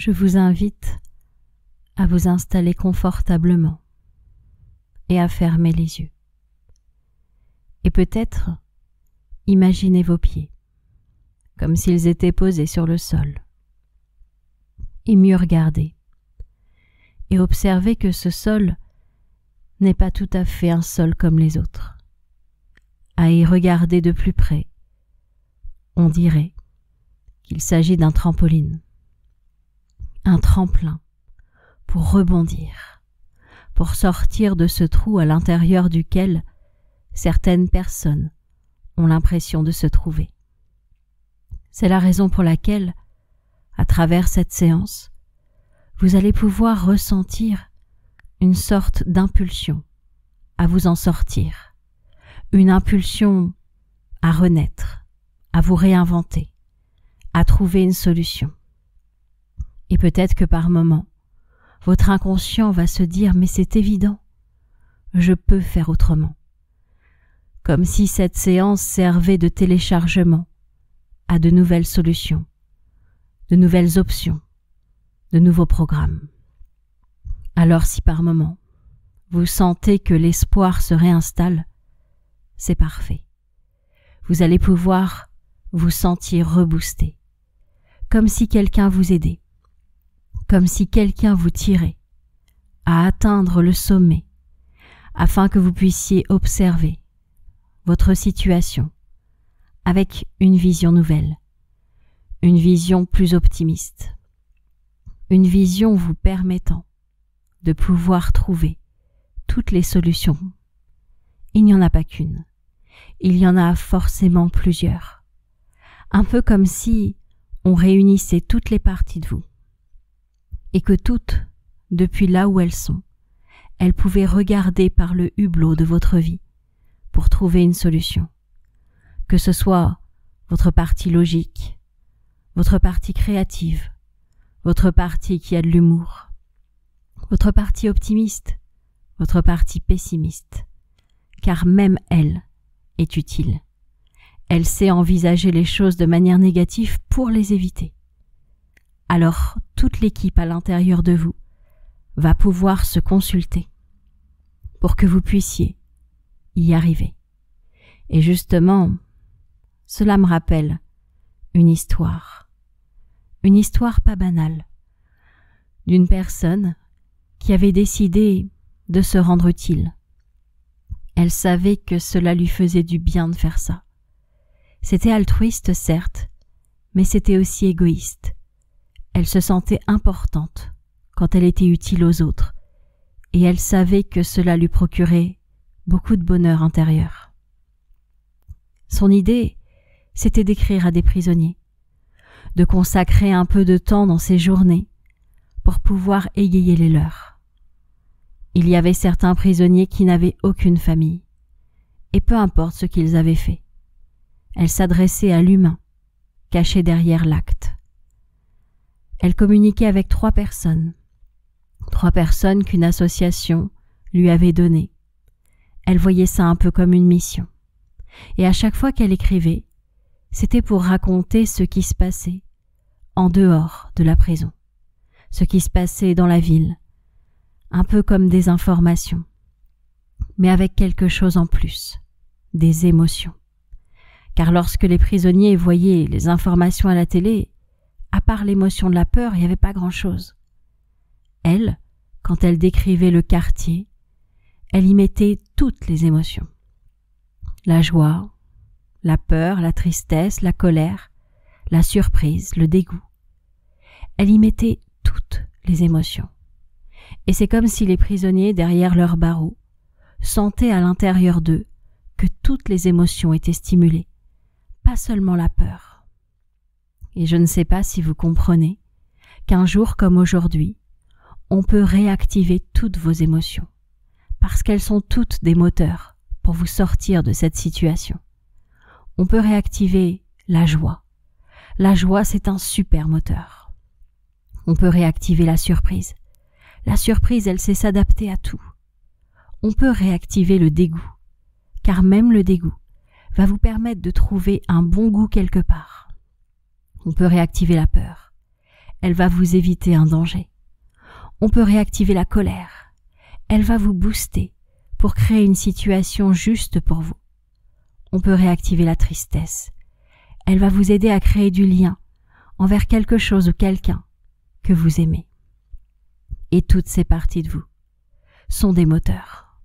je vous invite à vous installer confortablement et à fermer les yeux. Et peut-être imaginez vos pieds comme s'ils étaient posés sur le sol. Et mieux regarder et observer que ce sol n'est pas tout à fait un sol comme les autres. À y regarder de plus près, on dirait qu'il s'agit d'un trampoline, un tremplin pour rebondir, pour sortir de ce trou à l'intérieur duquel certaines personnes ont l'impression de se trouver. C'est la raison pour laquelle, à travers cette séance, vous allez pouvoir ressentir une sorte d'impulsion à vous en sortir, une impulsion à renaître, à vous réinventer, à trouver une solution. Et peut-être que par moments, votre inconscient va se dire « mais c'est évident, je peux faire autrement ». Comme si cette séance servait de téléchargement à de nouvelles solutions, de nouvelles options, de nouveaux programmes. Alors si par moment, vous sentez que l'espoir se réinstalle, c'est parfait. Vous allez pouvoir vous sentir reboosté, comme si quelqu'un vous aidait, comme si quelqu'un vous tirait à atteindre le sommet, afin que vous puissiez observer votre situation avec une vision nouvelle, une vision plus optimiste, une vision vous permettant de pouvoir trouver toutes les solutions. Il n'y en a pas qu'une, il y en a forcément plusieurs, un peu comme si on réunissait toutes les parties de vous, et que toutes, depuis là où elles sont, elles pouvaient regarder par le hublot de votre vie pour trouver une solution. Que ce soit votre partie logique, votre partie créative, votre partie qui a de l'humour, votre partie optimiste, votre partie pessimiste, car même elle est utile. Elle sait envisager les choses de manière négative pour les éviter. Alors toute l'équipe à l'intérieur de vous va pouvoir se consulter pour que vous puissiez y arriver. Et justement, cela me rappelle une histoire pas banale, d'une personne qui avait décidé de se rendre utile. Elle savait que cela lui faisait du bien de faire ça. C'était altruiste, certes, mais c'était aussi égoïste. Elle se sentait importante quand elle était utile aux autres, et elle savait que cela lui procurait beaucoup de bonheur intérieur. Son idée, c'était d'écrire à des prisonniers, de consacrer un peu de temps dans ses journées pour pouvoir égayer les leurs. Il y avait certains prisonniers qui n'avaient aucune famille, et peu importe ce qu'ils avaient fait, elle s'adressait à l'humain, caché derrière l'acte. Elle communiquait avec 3 personnes qu'une association lui avait données. Elle voyait ça un peu comme une mission. Et à chaque fois qu'elle écrivait, c'était pour raconter ce qui se passait en dehors de la prison, ce qui se passait dans la ville, un peu comme des informations, mais avec quelque chose en plus, des émotions. Car lorsque les prisonniers voyaient les informations à la télé, à part l'émotion de la peur, il n'y avait pas grand-chose. Elle, quand elle décrivait le quartier, elle y mettait toutes les émotions. La joie, la peur, la tristesse, la colère, la surprise, le dégoût. Elle y mettait toutes les émotions. Et c'est comme si les prisonniers, derrière leurs barreaux, sentaient à l'intérieur d'eux que toutes les émotions étaient stimulées, pas seulement la peur. Et je ne sais pas si vous comprenez qu'un jour comme aujourd'hui, on peut réactiver toutes vos émotions, parce qu'elles sont toutes des moteurs pour vous sortir de cette situation. On peut réactiver la joie. La joie, c'est un super moteur. On peut réactiver la surprise. La surprise, elle sait s'adapter à tout. On peut réactiver le dégoût, car même le dégoût va vous permettre de trouver un bon goût quelque part. On peut réactiver la peur. elle va vous éviter un danger. On peut réactiver la colère. Elle va vous booster pour créer une situation juste pour vous. On peut réactiver la tristesse. Elle va vous aider à créer du lien envers quelque chose ou quelqu'un que vous aimez. Et toutes ces parties de vous sont des moteurs.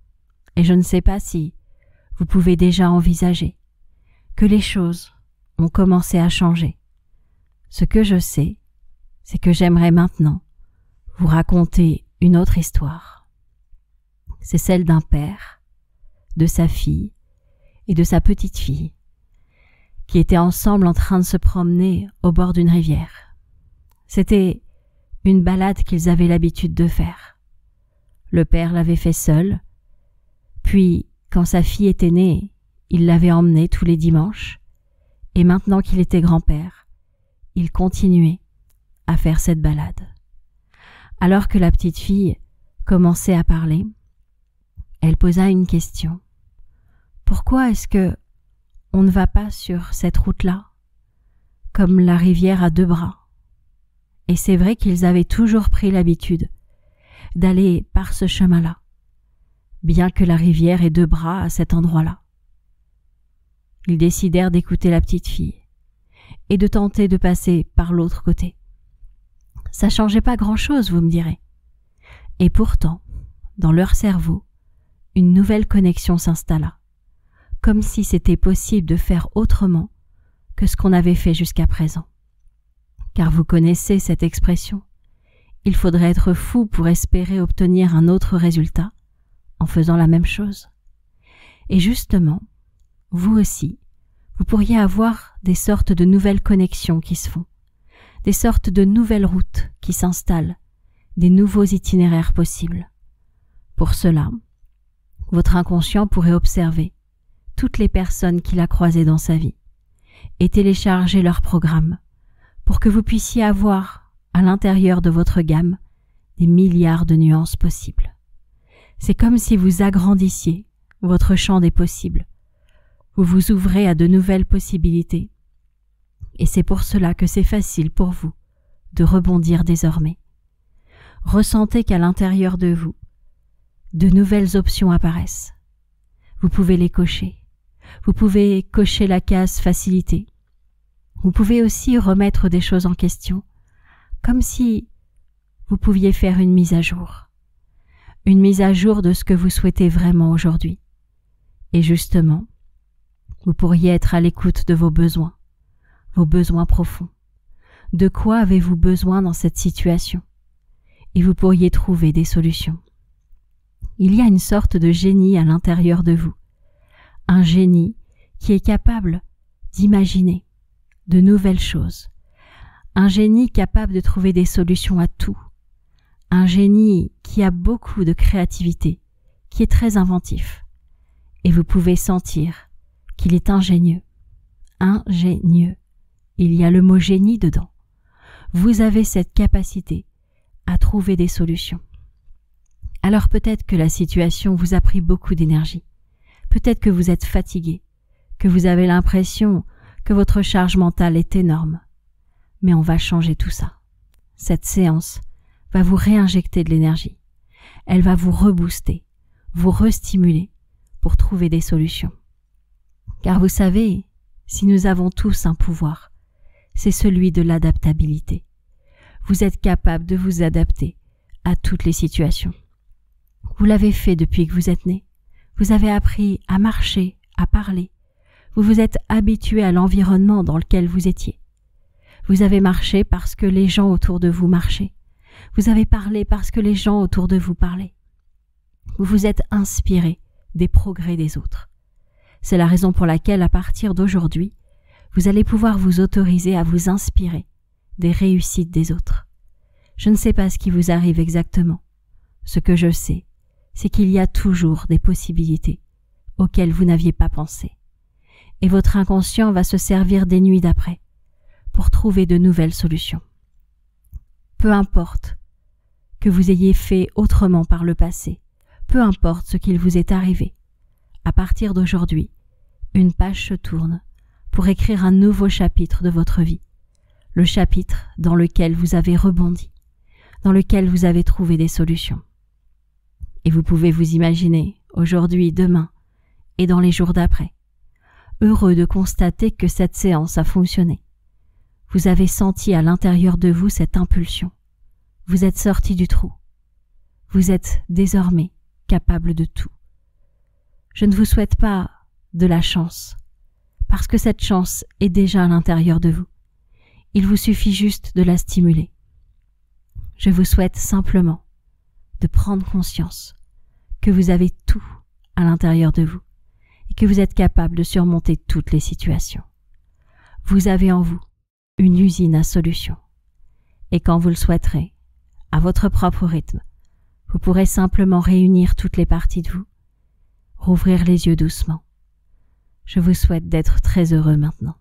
Et je ne sais pas si vous pouvez déjà envisager que les choses ont commencé à changer. Ce que je sais, c'est que j'aimerais maintenant vous raconter une autre histoire. C'est celle d'un père, de sa fille et de sa petite-fille qui étaient ensemble en train de se promener au bord d'une rivière. C'était une balade qu'ils avaient l'habitude de faire. Le père l'avait fait seul, puis quand sa fille était née, il l'avait emmenée tous les dimanches, et maintenant qu'il était grand-père, il continuait à faire cette balade. Alors que la petite fille commençait à parler, elle posa une question. Pourquoi est-ce que on ne va pas sur cette route-là, comme la rivière à deux bras? Et c'est vrai qu'ils avaient toujours pris l'habitude d'aller par ce chemin-là, bien que la rivière ait deux bras à cet endroit-là. Ils décidèrent d'écouter la petite fille et de tenter de passer par l'autre côté. Ça changeait pas grand-chose, vous me direz. Et pourtant, dans leur cerveau, une nouvelle connexion s'installa, comme si c'était possible de faire autrement que ce qu'on avait fait jusqu'à présent. Car vous connaissez cette expression, il faudrait être fou pour espérer obtenir un autre résultat en faisant la même chose. Et justement, vous aussi, vous pourriez avoir des sortes de nouvelles connexions qui se font, des sortes de nouvelles routes qui s'installent, des nouveaux itinéraires possibles. Pour cela, votre inconscient pourrait observer toutes les personnes qu'il a croisées dans sa vie et télécharger leur programme pour que vous puissiez avoir à l'intérieur de votre gamme des milliards de nuances possibles. C'est comme si vous agrandissiez votre champ des possibles. Vous vous ouvrez à de nouvelles possibilités. Et c'est pour cela que c'est facile pour vous de rebondir désormais. Ressentez qu'à l'intérieur de vous, de nouvelles options apparaissent. Vous pouvez les cocher. Vous pouvez cocher la case facilité. Vous pouvez aussi remettre des choses en question, comme si vous pouviez faire une mise à jour. Une mise à jour de ce que vous souhaitez vraiment aujourd'hui. Et justement, vous pourriez être à l'écoute de vos besoins profonds. De quoi avez-vous besoin dans cette situation? Et vous pourriez trouver des solutions. Il y a une sorte de génie à l'intérieur de vous. Un génie qui est capable d'imaginer de nouvelles choses. Un génie capable de trouver des solutions à tout. Un génie qui a beaucoup de créativité, qui est très inventif. Et vous pouvez sentir qu'il est ingénieux. Ingénieux. Il y a le mot génie dedans. Vous avez cette capacité à trouver des solutions. Alors peut-être que la situation vous a pris beaucoup d'énergie. Peut-être que vous êtes fatigué, que vous avez l'impression que votre charge mentale est énorme. Mais on va changer tout ça. Cette séance va vous réinjecter de l'énergie. Elle va vous rebooster, vous restimuler pour trouver des solutions. Car vous savez, si nous avons tous un pouvoir, c'est celui de l'adaptabilité. Vous êtes capable de vous adapter à toutes les situations. Vous l'avez fait depuis que vous êtes né. Vous avez appris à marcher, à parler. Vous vous êtes habitué à l'environnement dans lequel vous étiez. Vous avez marché parce que les gens autour de vous marchaient. Vous avez parlé parce que les gens autour de vous parlaient. Vous vous êtes inspiré des progrès des autres. C'est la raison pour laquelle, à partir d'aujourd'hui, vous allez pouvoir vous autoriser à vous inspirer des réussites des autres. Je ne sais pas ce qui vous arrive exactement. Ce que je sais, c'est qu'il y a toujours des possibilités auxquelles vous n'aviez pas pensé. Et votre inconscient va se servir des nuits d'après pour trouver de nouvelles solutions. Peu importe que vous ayez fait autrement par le passé, peu importe ce qu'il vous est arrivé, à partir d'aujourd'hui, une page se tourne pour écrire un nouveau chapitre de votre vie. le chapitre dans lequel vous avez rebondi, dans lequel vous avez trouvé des solutions. Et vous pouvez vous imaginer, aujourd'hui, demain et dans les jours d'après, heureux de constater que cette séance a fonctionné. Vous avez senti à l'intérieur de vous cette impulsion. Vous êtes sorti du trou. Vous êtes désormais capable de tout. Je ne vous souhaite pas de la chance, parce que cette chance est déjà à l'intérieur de vous. Il vous suffit juste de la stimuler. Je vous souhaite simplement de prendre conscience que vous avez tout à l'intérieur de vous et que vous êtes capable de surmonter toutes les situations. Vous avez en vous une usine à solutions. Et quand vous le souhaiterez, à votre propre rythme, vous pourrez simplement réunir toutes les parties de vous, rouvrir les yeux doucement. Je vous souhaite d'être très heureux maintenant.